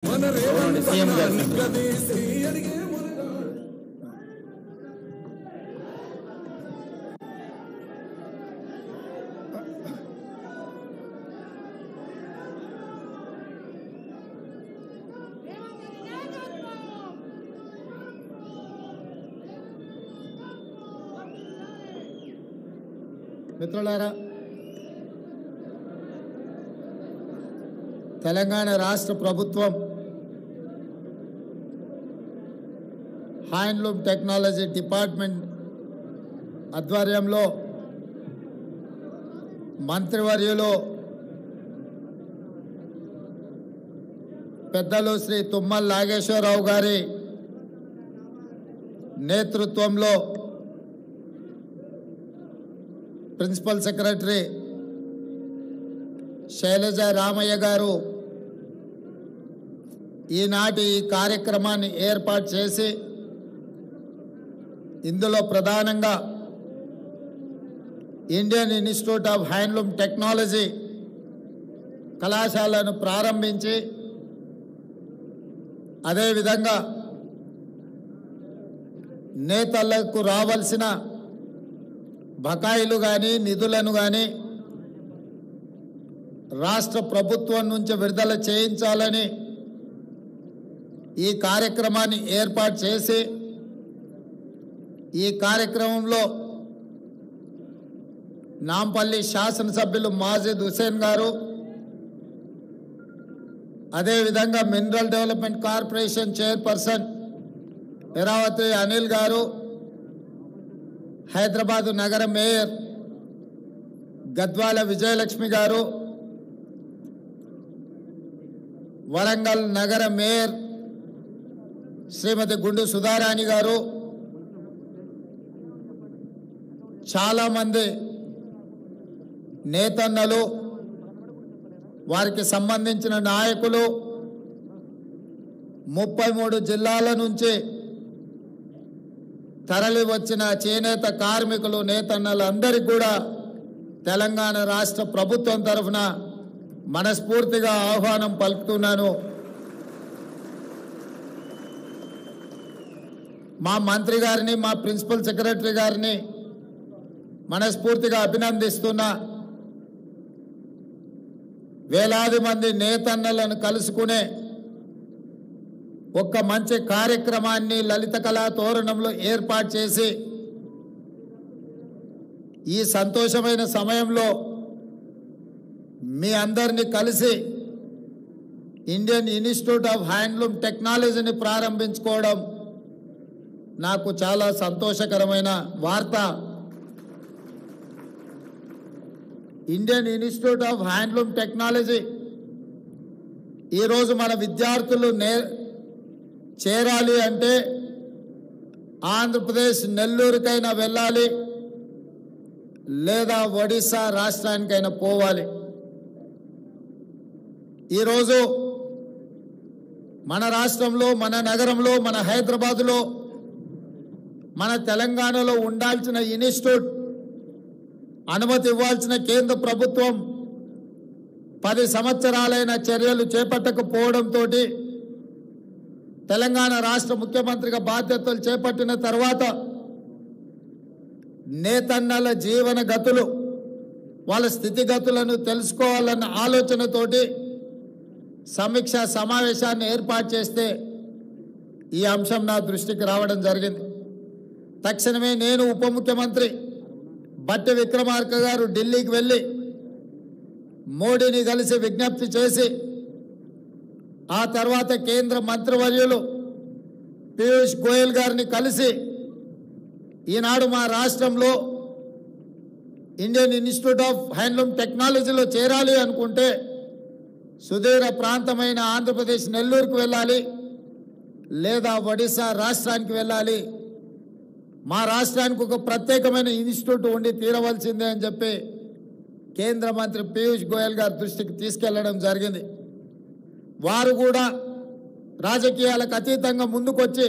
CM గారు మిత్రులారా, తెలంగాణ రాష్ట్ర ప్రభుత్వం హ్యాండ్లూమ్ టెక్నాలజీ డిపార్ట్మెంట్ ఆధ్వర్యంలో మంత్రివర్యులు పెద్దలు శ్రీ తుమ్మల నాగేశ్వరరావు గారి నేతృత్వంలో ప్రిన్సిపల్ సెక్రటరీ శైలజ రామయ్య గారు ఈనాటి ఈ కార్యక్రమాన్ని ఏర్పాటు చేసి ఇందులో ప్రధానంగా Indian institute of handloom technology కళాశాలను ప్రారంభించి అదేవిధంగా నేతలకు రావాల్సిన బకాయిలు కానీ నిధులను కానీ రాష్ట్ర ప్రభుత్వం నుంచి విడుదల చేయించాలని ఈ కార్యక్రమాన్ని ఏర్పాటు చేసి ఈ కార్యక్రమంలో నాంపల్లి శాసనసభ్యులు మాజిద్ హుసేన్ గారు, అదేవిధంగా mineral development corporation chairperson Eravathi Anil గారు, హైదరాబాద్ నగర మేయర్ గద్వాల విజయలక్ష్మి గారు, వరంగల్ నగర మేయర్ శ్రీమతి గుండు సుధారాణి గారు, చాలామంది నేతన్నలు, వారికి సంబంధించిన నాయకులు, 33 జిల్లాల నుంచి తరలి వచ్చిన చేనేత కార్మికులు, నేతన్నలు అందరికీ కూడా తెలంగాణ రాష్ట్ర ప్రభుత్వం తరఫున మనస్ఫూర్తిగా ఆహ్వానం పలుకుతున్నాను. మా మంత్రి గారిని, మా ప్రిన్సిపల్ సెక్రటరీ గారిని మనస్ఫూర్తిగా అభినందిస్తున్నా. వేలాది మంది నేతన్నలను కలుసుకునే ఒక్క మంచి కార్యక్రమాన్ని లలిత కళా తోరణంలో ఏర్పాటు చేసి ఈ సంతోషమైన సమయంలో మీ అందరినీ కలిసి ఇండియన్ ఇన్స్టిట్యూట్ ఆఫ్ హ్యాండ్లూమ్ టెక్నాలజీని ప్రారంభించుకోవడం నాకు చాలా సంతోషకరమైన వార్త. Indian institute of handloom technology ఈరోజు మన విద్యార్థులు చేరాలి అంటే ఆంధ్రప్రదేశ్ నెల్లూరుకైనా వెళ్ళాలి, లేదా ఒడిశా రాష్ట్రానికైనా పోవాలి. ఈరోజు మన రాష్ట్రంలో, మన నగరంలో, మన హైదరాబాదులో, మన తెలంగాణలో ఉండాల్సిన ఇన్స్టిట్యూట్ అనుమతి ఇవ్వాల్సిన కేంద్ర ప్రభుత్వం 10 సంవత్సరాలైన చర్యలు చేపట్టకపోవడంతో తెలంగాణ రాష్ట్ర ముఖ్యమంత్రిగా బాధ్యతలు చేపట్టిన తర్వాత నేతన్నల జీవన గతులు, వాళ్ళ స్థితిగతులను తెలుసుకోవాలన్న ఆలోచనతోటి సమీక్షా సమావేశాన్ని ఏర్పాటు చేస్తే ఈ అంశం నా దృష్టికి రావడం జరిగింది. తక్షణమే నేను ఉప ముఖ్యమంత్రి బట్టి విక్రమార్క గారు ఢిల్లీకి వెళ్ళి మోడీని కలిసి విజ్ఞప్తి చేసి, ఆ తర్వాత కేంద్ర మంత్రివర్యులు పీయూష్ గోయల్ గారిని కలిసి ఈనాడు మా రాష్ట్రంలో ఇండియన్ ఇన్స్టిట్యూట్ ఆఫ్ హ్యాండ్లూమ్ టెక్నాలజీలో చేరాలి అనుకుంటే సుదూర ప్రాంతమైన ఆంధ్రప్రదేశ్ నెల్లూరుకు వెళ్ళాలి, లేదా ఒడిశా రాష్ట్రానికి వెళ్ళాలి. మా రాష్ట్రానికి ఒక ప్రత్యేకమైన ఇన్స్టిట్యూట్ ఉండి తీరవలసిందే అని చెప్పి కేంద్ర మంత్రి పీయూష్ గోయల్ గారి దృష్టికి తీసుకెళ్లడం జరిగింది. వారు కూడా రాజకీయాలకు అతీతంగా ముందుకొచ్చి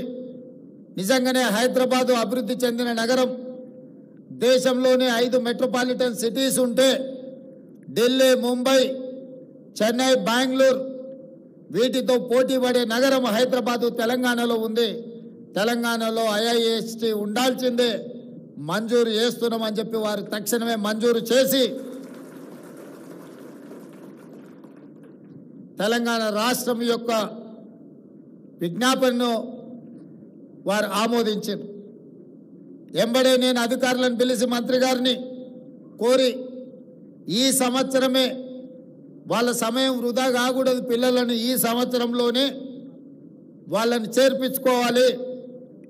నిజంగానే హైదరాబాదు అభివృద్ధి చెందిన నగరం, దేశంలోనే 5 మెట్రోపాలిటన్ సిటీస్ ఉంటే ఢిల్లీ, ముంబై, చెన్నై, బెంగళూరు వీటితో పోటీ పడే నగరం హైదరాబాదు తెలంగాణలో ఉంది. తెలంగాణలో IIST ఉండాల్సిందే, మంజూరు చేస్తున్నామని చెప్పి వారు తక్షణమే మంజూరు చేసి తెలంగాణ రాష్ట్రం యొక్క విజ్ఞాపనను వారు ఆమోదించారు. ఎంబడే నేను అధికారులను పిలిచి మంత్రి గారిని కోరి ఈ సంవత్సరమే వాళ్ళ సమయం వృధా కాకూడదు, పిల్లలను ఈ సంవత్సరంలోనే వాళ్ళని చేర్పించుకోవాలి.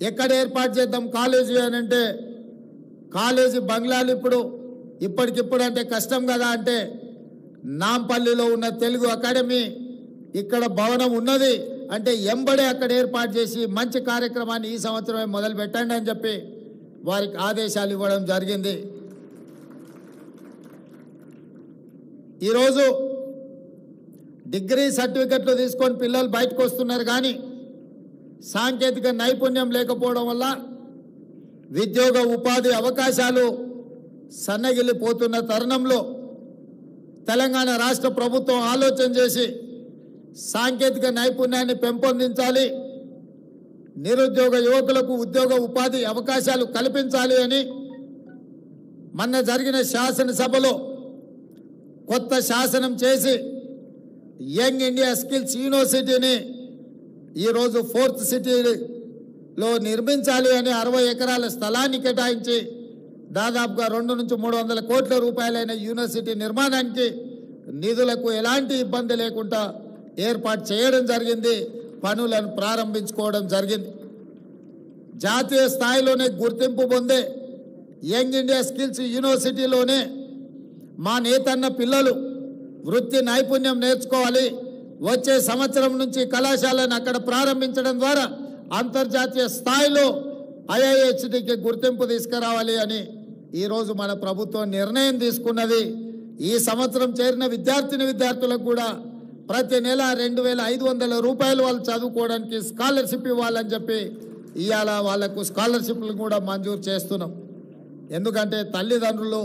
ఎక్కడ ఏర్పాటు చేద్దాం కాలేజీ అని అంటే, కాలేజీ బంగ్లాలు ఇప్పటికిప్పుడు అంటే కష్టం కదా అంటే, నాంపల్లిలో ఉన్న తెలుగు అకాడమీ ఇక్కడ భవనం ఉన్నది అంటే ఎంబడే అక్కడ ఏర్పాటు చేసి మంచి కార్యక్రమాన్ని ఈ సంవత్సరమే మొదలు పెట్టండి అని చెప్పి వారికి ఆదేశాలు ఇవ్వడం జరిగింది. ఈరోజు డిగ్రీ సర్టిఫికెట్లు తీసుకొని పిల్లలు బయటకు వస్తున్నారు, కానీ సాంకేతిక నైపుణ్యం లేకపోవడం వల్ల ఉద్యోగ ఉపాధి అవకాశాలు సన్నగిల్లిపోతున్న తరుణంలో తెలంగాణ రాష్ట్ర ప్రభుత్వం ఆలోచన చేసి సాంకేతిక నైపుణ్యాన్ని పెంపొందించాలి, నిరుద్యోగ యువకులకు ఉద్యోగ ఉపాధి అవకాశాలు కల్పించాలి అని మొన్న జరిగిన శాసనసభలో కొత్త శాసనం చేసి యంగ్ ఇండియా స్కిల్స్ యూనివర్సిటీని ఈరోజు 4th సిటీలో నిర్మించాలి అని 60 ఎకరాల స్థలాన్ని కేటాయించి దాదాపుగా 200 నుంచి 300 కోట్ల రూపాయలైన యూనివర్సిటీ నిర్మాణానికి నిధులకు ఎలాంటి ఇబ్బంది లేకుండా ఏర్పాటు చేయడం జరిగింది, పనులను ప్రారంభించుకోవడం జరిగింది. జాతీయ స్థాయిలోనే గుర్తింపు పొందే యంగ్ ఇండియా స్కిల్స్ యూనివర్సిటీలోనే మా నేతన్న పిల్లలు వృత్తి నైపుణ్యం నేర్చుకోవాలి. వచ్చే సంవత్సరం నుంచి కళాశాలను అక్కడ ప్రారంభించడం ద్వారా అంతర్జాతీయ స్థాయిలో IISTకి గుర్తింపు తీసుకురావాలి అని ఈరోజు మన ప్రభుత్వం నిర్ణయం తీసుకున్నది. ఈ సంవత్సరం చేరిన విద్యార్థులకు కూడా ప్రతి నెల 2500 రూపాయలు వాళ్ళు చదువుకోవడానికి స్కాలర్షిప్ ఇవ్వాలని చెప్పి ఇవాళ వాళ్లకు స్కాలర్షిప్లు కూడా మంజూరు చేస్తున్నాం. ఎందుకంటే తల్లిదండ్రులు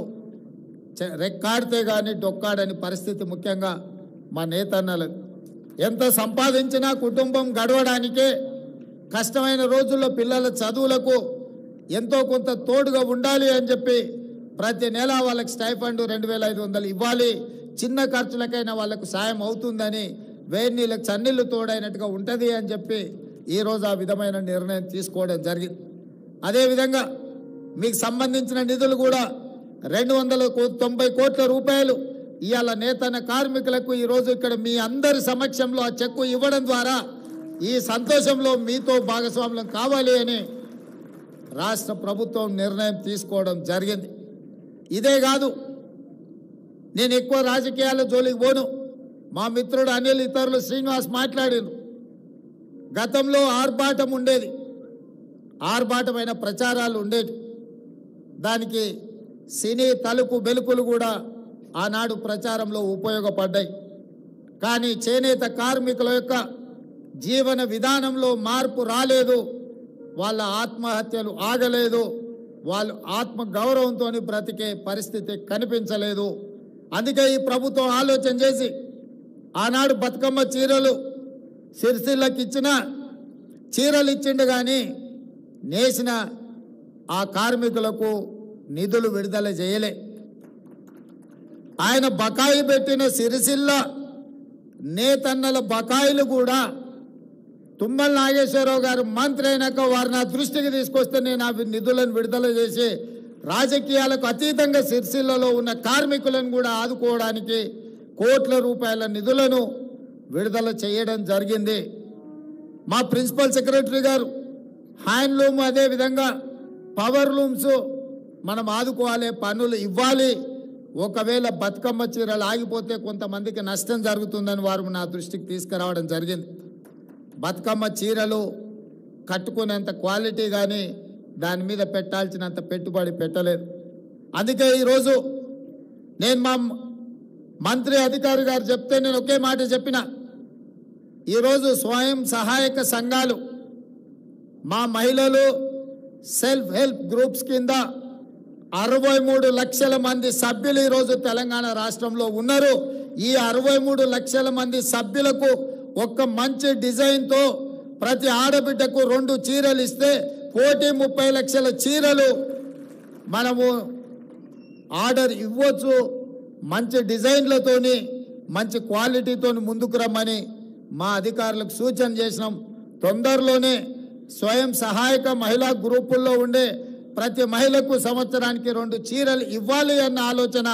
రెక్కాడితే కానీ డొక్కాడని పరిస్థితి, ముఖ్యంగా మా నేతన్నలు ఎంత సంపాదించినా కుటుంబం గడవడానికే కష్టమైన రోజుల్లో పిల్లల చదువులకు ఎంతో కొంత తోడుగా ఉండాలి అని చెప్పి ప్రతి నెల వాళ్ళకి స్టైఫండ్ 2500 ఇవ్వాలి, చిన్న ఖర్చులకైనా వాళ్ళకు సాయం అవుతుందని, వేడి నీళ్ళకి చన్నీళ్ళు తోడైనట్టుగా ఉంటుంది అని చెప్పి ఈరోజు ఆ విధమైన నిర్ణయం తీసుకోవడం జరిగింది. అదేవిధంగా మీకు సంబంధించిన నిధులు కూడా 290 కోట్ల రూపాయలు ఇవాళ నేతన్న కార్మికులకు ఈరోజు ఇక్కడ మీ అందరి సమక్షంలో ఆ చెక్కు ఇవ్వడం ద్వారా ఈ సంతోషంలో మీతో భాగస్వామ్యం కావాలి అని రాష్ట్ర ప్రభుత్వం నిర్ణయం తీసుకోవడం జరిగింది. ఇదే కాదు, నేను ఎక్కువ రాజకీయాల జోలికి పోను. మా మిత్రుడు అనిల్, ఇతరులు శ్రీనివాస్ మాట్లాడారు. గతంలో ఆర్భాటం ఉండేది, ఆర్భాటమైన ప్రచారాలు ఉండేవి. దానికి సినీ తలుపు బెలుకులు కూడా ఆనాడు ప్రచారంలో ఉపయోగపడ్డాయి. కానీ చేనేత కార్మికుల యొక్క జీవన విధానంలో మార్పు రాలేదు, వాళ్ళ ఆత్మహత్యలు ఆగలేదు, వాళ్ళు ఆత్మ గౌరవంతో బ్రతికే పరిస్థితి కనిపించలేదు. అందుకే ఈ ప్రభుత్వం ఆలోచన చేసి ఆనాడు బతుకమ్మ చీరలు సిరిసిల్లకి ఇచ్చిన చీరలు ఇచ్చిండు, కానీ నేసిన ఆ కార్మికులకు నిధులు విడుదల చేయలే. ఆయన బకాయి పెట్టిన సిరిసిల్ల నేతన్నల బకాయిలు కూడా తుమ్మల నాగేశ్వరరావు గారు మంత్రి అయినాక వారు నా దృష్టికి తీసుకొస్తే నేను ఆ నిధులను విడుదల చేసి రాజకీయాలకు అతీతంగా సిరిసిల్లలో ఉన్న కార్మికులను కూడా ఆదుకోవడానికి కోట్ల రూపాయల నిధులను విడుదల చేయడం జరిగింది. మా ప్రిన్సిపల్ సెక్రటరీ గారు హ్యాండ్లూమ్, అదేవిధంగా పవర్ లూమ్స్ మనం ఆదుకోవాలి, పన్నులు ఇవ్వాలి. ఒకవేళ బతుకమ్మ చీరలు ఆగిపోతే కొంతమందికి నష్టం జరుగుతుందని వారు నా దృష్టికి తీసుకురావడం జరిగింది. బతుకమ్మ చీరలు కట్టుకునేంత క్వాలిటీ కానీ దాని మీద పెట్టాల్సినంత పెట్టుబడి పెట్టలేదు. అందుకే ఈరోజు నేను మా మంత్రి అధికారి గారు చెప్తే నేను ఒకే మాట చెప్పిన, ఈరోజు స్వయం సహాయక సంఘాలు, మా మహిళలు సెల్ఫ్ హెల్ప్ గ్రూప్స్ కింద 63 లక్షల మంది సభ్యులు ఈరోజు తెలంగాణ రాష్ట్రంలో ఉన్నారు. ఈ 63 లక్షల మంది సభ్యులకు ఒక్క మంచి డిజైన్తో ప్రతి ఆడబిడ్డకు 2 చీరలు ఇస్తే 1,30,00,000 చీరలు మనము ఆర్డర్ ఇవ్వచ్చు. మంచి డిజైన్లతోని మంచి క్వాలిటీతోని ముందుకు రమ్మని మా అధికారులకు సూచన చేసినాం. తొందరలోనే స్వయం సహాయక మహిళా గ్రూపుల్లో ఉండే ప్రతి మహిళకు సంవత్సరానికి 2 చీరలు ఇవ్వాలి అన్న ఆలోచన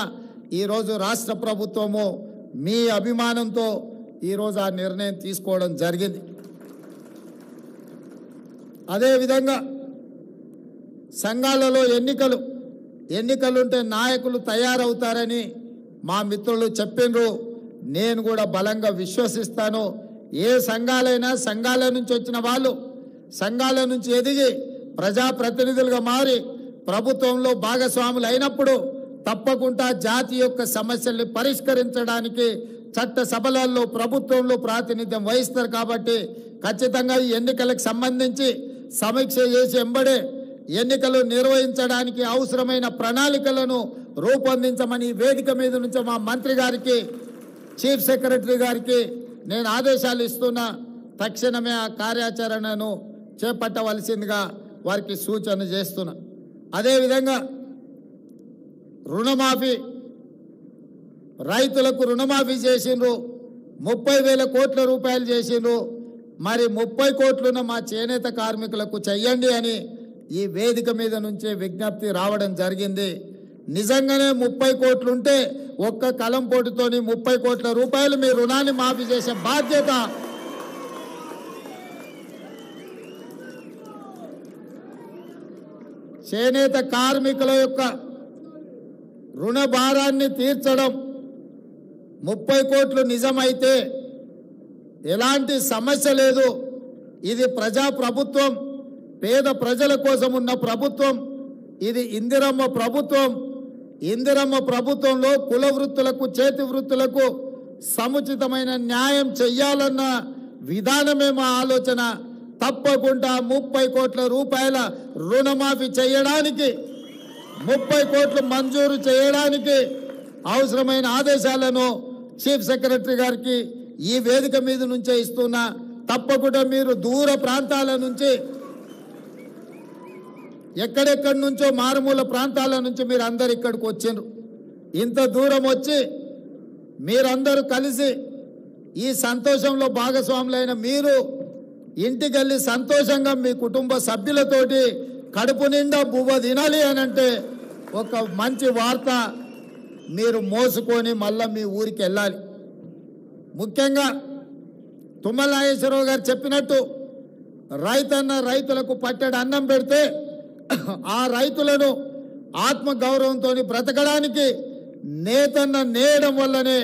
ఈరోజు రాష్ట్ర ప్రభుత్వము మీ అభిమానంతో ఈరోజు ఆ నిర్ణయం తీసుకోవడం జరిగింది. అదేవిధంగా సంఘాలలో ఎన్నికలుంటే నాయకులు తయారవుతారని మా మిత్రులు చెప్పిండ్రు. నేను కూడా బలంగా విశ్వసిస్తాను. ఏ సంఘాలైనా సంఘాల నుంచి వచ్చిన వాళ్ళు సంఘాల నుంచి ఎదిగి ప్రజాప్రతినిధులుగా మారి ప్రభుత్వంలో భాగస్వాములు అయినప్పుడు తప్పకుండా జాతి యొక్క సమస్యల్ని పరిష్కరించడానికి చట్ట సభలలో ప్రభుత్వంలో ప్రాతినిధ్యం వహిస్తారు. కాబట్టి ఖచ్చితంగా ఈ ఎన్నికలకు సంబంధించి సమీక్ష చేసి ఎంబడే ఎన్నికలు నిర్వహించడానికి అవసరమైన ప్రణాళికలను రూపొందించమని వేదిక మీద నుంచి మా మంత్రి గారికి చీఫ్ సెక్రటరీ గారికి నేను ఆదేశాలు ఇస్తున్నా. తక్షణమే ఆ కార్యాచరణను చేపట్టవలసిందిగా వారికి సూచన చేస్తున్నా. అదేవిధంగా రుణమాఫీ, రైతులకు రుణమాఫీ చేసిండ్రు, 30,000 కోట్ల రూపాయలు చేసిండ్రు. మరి 30 కోట్లున్న మా చేనేత కార్మికులకు చెయ్యండి అని ఈ వేదిక మీద నుంచే విజ్ఞప్తి రావడం జరిగింది. నిజంగానే 30 కోట్లుంటే ఒక్క కలం పోటుతోని 30 కోట్ల రూపాయలు మీ రుణాన్ని మాఫీ చేసే బాధ్యత చేనేత కార్మికుల యొక్క రుణ భారాన్ని తీర్చడం. 30 కోట్లు నిజమైతే ఎలాంటి సమస్య లేదు. ఇది ప్రజా ప్రభుత్వం, పేద ప్రజల కోసం ఉన్న ప్రభుత్వం. ఇది ఇందిరమ్మ ప్రభుత్వం. ఇందిరమ్మ ప్రభుత్వంలో కుల వృత్తులకు చేతి వృత్తులకు సముచితమైన న్యాయం చెయ్యాలన్న విధానమే మా ఆలోచన. తప్పకుండా 30 కోట్ల రూపాయల రుణమాఫీ చేయడానికి, 30 కోట్లు మంజూరు చేయడానికి అవసరమైన ఆదేశాలను చీఫ్ సెక్రటరీ గారికి ఈ వేదిక మీద నుంచే ఇస్తున్నా. తప్పకుండా మీరు దూర ప్రాంతాల నుంచి, ఎక్కడెక్కడి నుంచో మారుమూల ప్రాంతాల నుంచి మీరు అందరు ఇక్కడికి వచ్చిండ్రు. ఇంత దూరం వచ్చి మీరందరూ కలిసి ఈ సంతోషంలో భాగస్వాములైన మీరు ఇంటికి వెళ్ళి సంతోషంగా మీ కుటుంబ సభ్యులతోటి కడుపు నిండా బువ్వ తినాలి అనంటే ఒక మంచి వార్త మీరు మోసుకొని మళ్ళా మీ ఊరికి వెళ్ళాలి. ముఖ్యంగా తుమ్మల నాగేశ్వరరావు గారు చెప్పినట్టు రైతులకు పట్టెడు అన్నం పెడితే ఆ రైతులను ఆత్మగౌరవంతో బ్రతకడానికి నేతన్న నేయడం వల్లనే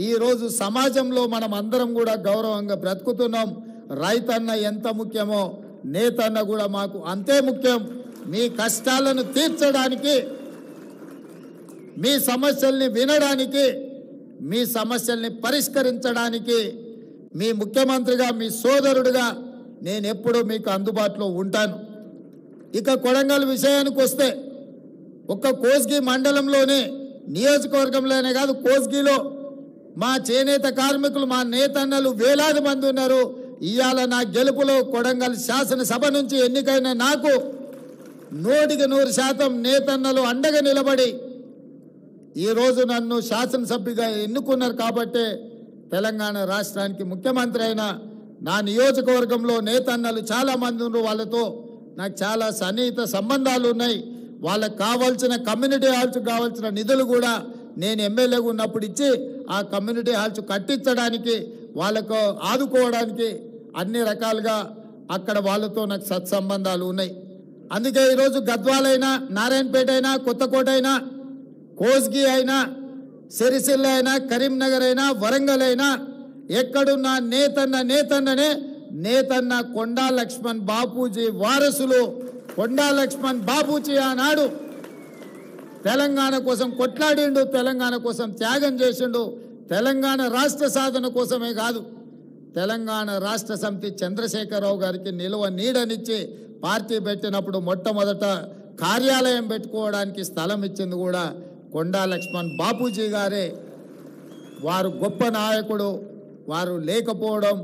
ఈరోజు సమాజంలో మనం అందరం కూడా గౌరవంగా బ్రతుకుతున్నాం. రైతన్న ఎంత ముఖ్యమో నేతన్న కూడా మాకు అంతే ముఖ్యం. మీ కష్టాలను తీర్చడానికి, మీ సమస్యల్ని వినడానికి, మీ సమస్యల్ని పరిష్కరించడానికి మీ ముఖ్యమంత్రిగా, మీ సోదరుడిగా నేను ఎప్పుడూ మీకు అందుబాటులో ఉంటాను. ఇక కొడంగల్ విషయానికి వస్తే ఒక్క కోస్గి మండలంలోనే, నియోజకవర్గంలోనే కాదు, కోస్గిలో మా చేనేత కార్మికులు, మా నేతన్నలు వేలాది మంది ఉన్నారు. ఇవాళ నా గెలుపులో కొడంగల్ శాసనసభ నుంచి ఎన్నికైన నాకు 100% నేతన్నలు అండగా నిలబడి ఈరోజు నన్ను శాసనసభ్యుగా ఎన్నుకున్నారు. కాబట్టి తెలంగాణ రాష్ట్రానికి ముఖ్యమంత్రి అయిన నా నియోజకవర్గంలో నేతన్నలు చాలామంది ఉన్నారు. వాళ్ళతో నాకు చాలా సన్నిహిత సంబంధాలు ఉన్నాయి. వాళ్ళకు కావాల్సిన కమ్యూనిటీ హాల్స్ కావాల్సిన నిధులు కూడా నేను ఎమ్మెల్యేగా ఉన్నప్పుడు ఇచ్చి ఆ కమ్యూనిటీ హాల్స్ కట్టించడానికి, వాళ్ళకు ఆదుకోవడానికి అన్ని రకాలుగా అక్కడ వాళ్ళతో నాకు సత్సంబంధాలు ఉన్నాయి. అందుకే ఈరోజు గద్వాలైనా, నారాయణపేట అయినా, కొత్తకోట అయినా, కోస్గి అయినా, సిరిసిల్ల అయినా, కరీంనగర్ అయినా, వరంగల్ అయినా ఎక్కడున్నా నేతన్ననే నేతన్న కొండా లక్ష్మణ్ బాపూజీ వారసులు. కొండా లక్ష్మణ్ బాపూజీ ఆనాడు తెలంగాణ కోసం కొట్లాడిండు, తెలంగాణ కోసం త్యాగం చేసిండు. తెలంగాణ రాష్ట్ర సాధన కోసమే కాదు, తెలంగాణ రాష్ట్ర సమితి చంద్రశేఖరరావు గారికి నిలువ నీడనిచ్చి పార్టీ పెట్టినప్పుడు మొట్టమొదట కార్యాలయం పెట్టుకోవడానికి స్థలం ఇచ్చింది కూడా కొండా లక్ష్మణ్ బాపూజీ గారే. వారు గొప్ప నాయకుడు. వారు లేకపోవడం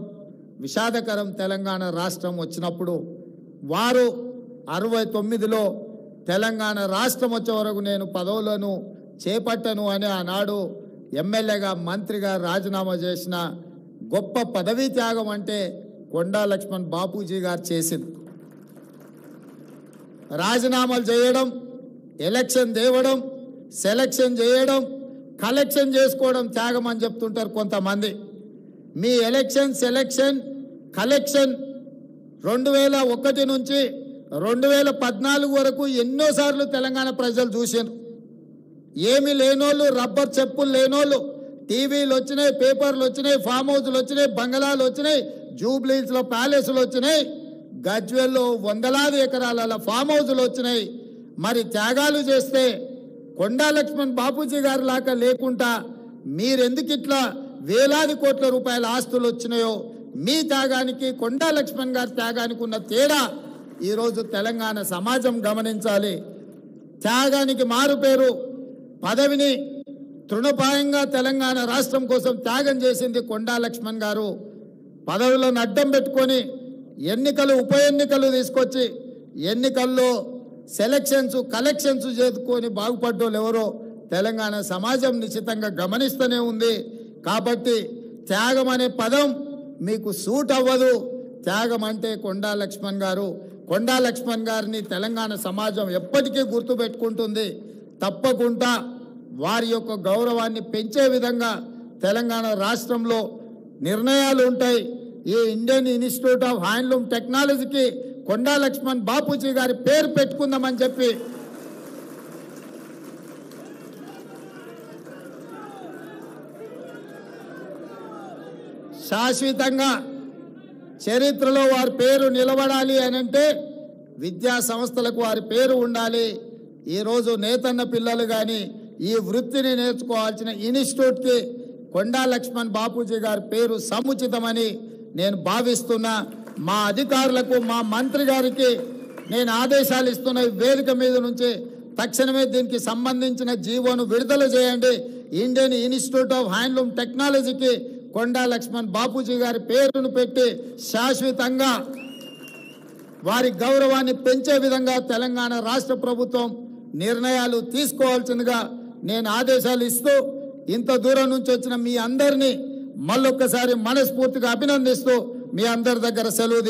విషాదకరం. తెలంగాణ రాష్ట్రం వచ్చినప్పుడు వారు 69లో తెలంగాణ రాష్ట్రం వచ్చే వరకు నేను పదవులను చేపట్టను అని ఆనాడు ఎమ్మెల్యేగా మంత్రిగా రాజీనామా చేసిన గొప్ప పదవీ త్యాగం అంటే కొండా లక్ష్మణ్ బాపూజీ గారు చేసింది. రాజీనామాలు చేయడం, ఎలక్షన్ తేవడం, సెలక్షన్ చేయడం, కలెక్షన్ చేసుకోవడం త్యాగం అని చెప్తుంటారు కొంతమంది. మీ ఎలక్షన్, సెలక్షన్, కలెక్షన్ 2001 నుంచి 2014 వరకు ఎన్నోసార్లు తెలంగాణ ప్రజలు చూశారు. ఏమి లేనోళ్ళు, రబ్బర్ చెప్పులు లేనోళ్ళు, టీవీలు వచ్చినాయి, పేపర్లు వచ్చినాయి, ఫామ్ హౌస్లు వచ్చినాయి, బంగళాలు వచ్చినాయి, జూబ్లీస్లో ప్యాలెస్లు వచ్చినాయి, గజ్వేల్లో వందలాది ఎకరాల ఫామ్ హౌస్లు వచ్చినాయి. మరి త్యాగాలు చేస్తే కొండా లక్ష్మణ్ బాపూజీ గారి లాగా లేకుండా మీరెందుకు ఇట్లా వేలాది కోట్ల రూపాయల ఆస్తులు వచ్చినాయో మీ త్యాగానికి, కొండా లక్ష్మణ్ గారి త్యాగానికి ఉన్న తేడా ఈరోజు తెలంగాణ సమాజం గమనించాలి. త్యాగానికి మారు పేరు పదవిని తృణప్రాయంగా తెలంగాణ రాష్ట్రం కోసం త్యాగం చేసింది కొండా లక్ష్మణ్ గారు. పదవులను అడ్డం పెట్టుకొని ఎన్నికలు, ఉప ఎన్నికలు తీసుకొచ్చి ఎన్నికల్లో సెలక్షన్స్, కలెక్షన్స్ చేసుకొని బాగుపడ్డోళ్ళు ఎవరో తెలంగాణ సమాజం నిశ్చితంగా గమనిస్తూనే ఉంది. కాబట్టి త్యాగం అనే పదం మీకు సూట్ అవ్వదు. త్యాగం అంటే కొండా లక్ష్మణ్ గారు. కొండా లక్ష్మణ్ గారిని తెలంగాణ సమాజం ఎప్పటికీ గుర్తుపెట్టుకుంటుంది. తప్పకుండా వారి యొక్క గౌరవాన్ని పెంచే విధంగా తెలంగాణ రాష్ట్రంలో నిర్ణయాలు ఉంటాయి. ఈ ఇండియన్ ఇన్స్టిట్యూట్ ఆఫ్ హ్యాండ్లూమ్ టెక్నాలజీకి కొండా లక్ష్మణ్ బాపూజీ గారి పేరు పెట్టుకుందామని చెప్పి శాశ్వతంగా చరిత్రలో వారి పేరు నిలబడాలి అని అంటే విద్యా సంస్థలకు వారి పేరు ఉండాలి. ఈరోజు నేతన్న పిల్లలు కానీ ఈ వృత్తిని నేర్చుకోవాల్సిన ఇన్స్టిట్యూట్కి కొండా లక్ష్మణ్ బాపూజీ గారి పేరు సముచితమని నేను భావిస్తున్నా. మా అధికారులకు, మా మంత్రి గారికి నేను ఆదేశాలు ఇస్తున్న వేదిక మీద నుంచి తక్షణమే దీనికి సంబంధించిన జీవోను విడుదల చేయండి. ఇండియన్ ఇన్స్టిట్యూట్ ఆఫ్ హ్యాండ్లూమ్ టెక్నాలజీకి కొండా లక్ష్మణ్ బాపూజీ గారి పేరును పెట్టి శాశ్వతంగా వారి గౌరవాన్ని పెంచే విధంగా తెలంగాణ రాష్ట్ర ప్రభుత్వం నిర్ణయాలు తీసుకోవాల్సిందిగా నేను ఆదేశాలు ఇస్తూ, ఇంత దూరం నుంచి వచ్చిన మీ అందరినీ మళ్ళొక్కసారి మనస్ఫూర్తిగా అభినందిస్తూ మీ అందరి దగ్గర సెలవు